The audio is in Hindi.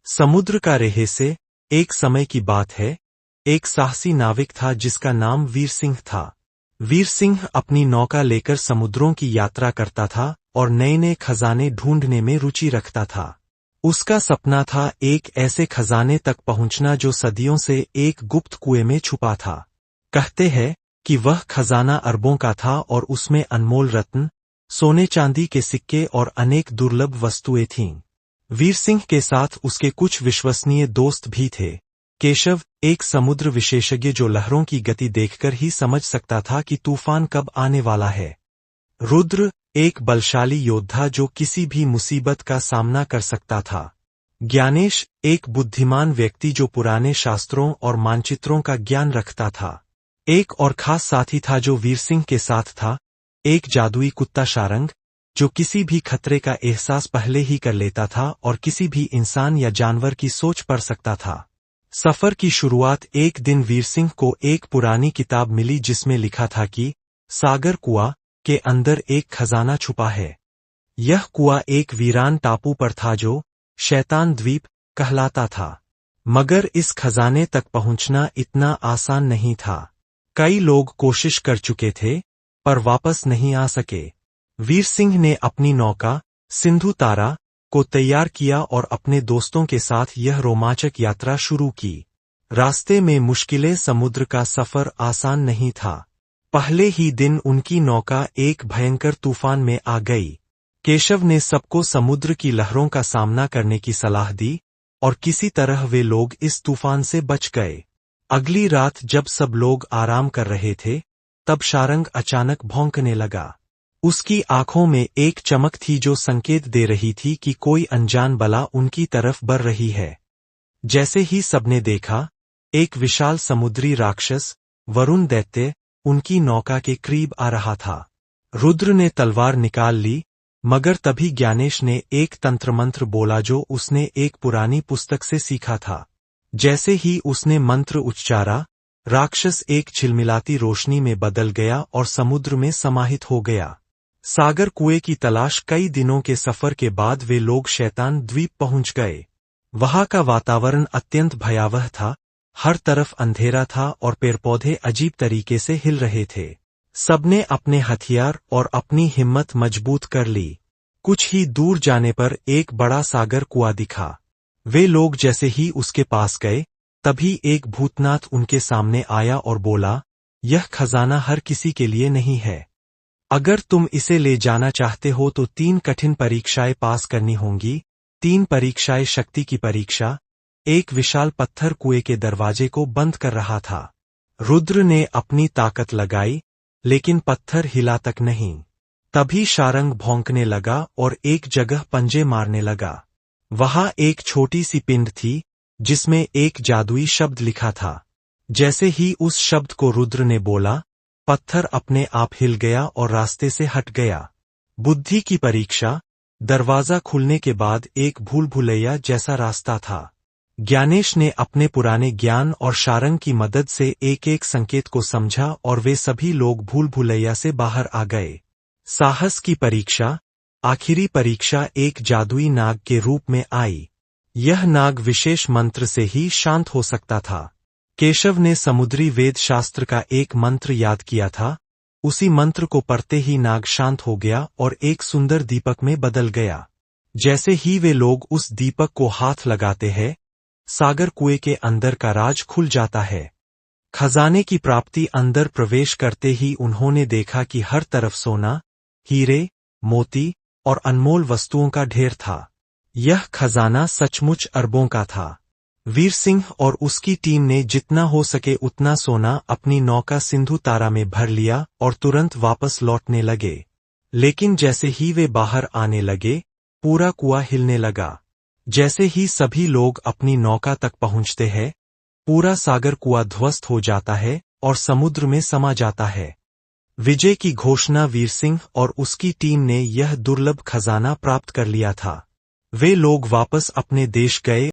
समुद्र का रहस्य। एक समय की बात है, एक साहसी नाविक था जिसका नाम वीर सिंह था। वीर सिंह अपनी नौका लेकर समुद्रों की यात्रा करता था और नए नए खजाने ढूंढने में रुचि रखता था। उसका सपना था एक ऐसे खजाने तक पहुंचना जो सदियों से एक गुप्त कुएं में छुपा था। कहते हैं कि वह खजाना अरबों का था और उसमें अनमोल रत्न, सोने चांदी के सिक्के और अनेक दुर्लभ वस्तुएं थीं। वीर सिंह के साथ उसके कुछ विश्वसनीय दोस्त भी थे। केशव, एक समुद्र विशेषज्ञ जो लहरों की गति देखकर ही समझ सकता था कि तूफान कब आने वाला है। रुद्र, एक बलशाली योद्धा जो किसी भी मुसीबत का सामना कर सकता था। ज्ञानेश, एक बुद्धिमान व्यक्ति जो पुराने शास्त्रों और मानचित्रों का ज्ञान रखता था। एक और खास साथी था जो वीर सिंह के साथ था, एक जादुई कुत्ता शारंग, जो किसी भी खतरे का एहसास पहले ही कर लेता था और किसी भी इंसान या जानवर की सोच पढ़ सकता था। सफर की शुरुआत एक दिन वीर सिंह को एक पुरानी किताब मिली जिसमें लिखा था कि सागर कुआं के अंदर एक खजाना छुपा है। यह कुआं एक वीरान टापू पर था जो शैतान द्वीप कहलाता था। मगर इस खजाने तक पहुंचना इतना आसान नहीं था। कई लोग कोशिश कर चुके थे पर वापस नहीं आ सके। वीर सिंह ने अपनी नौका सिंधु तारा को तैयार किया और अपने दोस्तों के साथ यह रोमांचक यात्रा शुरू की। रास्ते में मुश्किलें, समुद्र का सफर आसान नहीं था। पहले ही दिन उनकी नौका एक भयंकर तूफान में आ गई। केशव ने सबको समुद्र की लहरों का सामना करने की सलाह दी और किसी तरह वे लोग इस तूफान से बच गए। अगली रात जब सब लोग आराम कर रहे थे, तब शारंग अचानक भौंकने लगा। उसकी आंखों में एक चमक थी जो संकेत दे रही थी कि कोई अनजान बला उनकी तरफ बढ़ रही है। जैसे ही सबने देखा, एक विशाल समुद्री राक्षस, वरुण दैत्य, उनकी नौका के करीब आ रहा था। रुद्र ने तलवार निकाल ली, मगर तभी ज्ञानेश ने एक तंत्र मंत्र बोला जो उसने एक पुरानी पुस्तक से सीखा था। जैसे ही उसने मंत्र उच्चारा, राक्षस एक झिलमिलाती रोशनी में बदल गया और समुद्र में समाहित हो गया। सागर कुएं की तलाश। कई दिनों के सफर के बाद वे लोग शैतान द्वीप पहुंच गए। वहां का वातावरण अत्यंत भयावह था, हर तरफ अंधेरा था और पेड़ पौधे अजीब तरीके से हिल रहे थे। सबने अपने हथियार और अपनी हिम्मत मजबूत कर ली। कुछ ही दूर जाने पर एक बड़ा सागर कुआं दिखा। वे लोग जैसे ही उसके पास गए, तभी एक भूतनाथ उनके सामने आया और बोला, यह खजाना हर किसी के लिए नहीं है। अगर तुम इसे ले जाना चाहते हो तो 3 कठिन परीक्षाएं पास करनी होंगी। 3 परीक्षाएं। शक्ति की परीक्षा। एक विशाल पत्थर कुएं के दरवाजे को बंद कर रहा था। रुद्र ने अपनी ताकत लगाई, लेकिन पत्थर हिला तक नहीं। तभी शारंग भौंकने लगा और एक जगह पंजे मारने लगा। वहां एक छोटी सी पिंड थी, जिसमें एक जादुई शब्द लिखा था। जैसे ही उस शब्द को रुद्र ने बोला, पत्थर अपने आप हिल गया और रास्ते से हट गया। बुद्धि की परीक्षा। दरवाजा खुलने के बाद एक भूल भुलैया जैसा रास्ता था। ज्ञानेश ने अपने पुराने ज्ञान और शारंग की मदद से एक एक संकेत को समझा और वे सभी लोग भूल भुलैया से बाहर आ गए। साहस की परीक्षा। आखिरी परीक्षा एक जादुई नाग के रूप में आई। यह नाग विशेष मंत्र से ही शांत हो सकता था। केशव ने समुद्री वेद शास्त्र का एक मंत्र याद किया था। उसी मंत्र को पढ़ते ही नाग शांत हो गया और एक सुंदर दीपक में बदल गया। जैसे ही वे लोग उस दीपक को हाथ लगाते हैं, सागर कुएं के अंदर का राज खुल जाता है। खजाने की प्राप्ति। अंदर प्रवेश करते ही उन्होंने देखा कि हर तरफ सोना, हीरे, मोती और अनमोल वस्तुओं का ढेर था। यह खजाना सचमुच अरबों का था। वीर सिंह और उसकी टीम ने जितना हो सके उतना सोना अपनी नौका सिंधु तारा में भर लिया और तुरंत वापस लौटने लगे। लेकिन जैसे ही वे बाहर आने लगे, पूरा कुआं हिलने लगा। जैसे ही सभी लोग अपनी नौका तक पहुंचते हैं, पूरा सागर कुआं ध्वस्त हो जाता है और समुद्र में समा जाता है। विजय की घोषणा। वीर सिंह और उसकी टीम ने यह दुर्लभ खजाना प्राप्त कर लिया था। वे लोग वापस अपने देश गए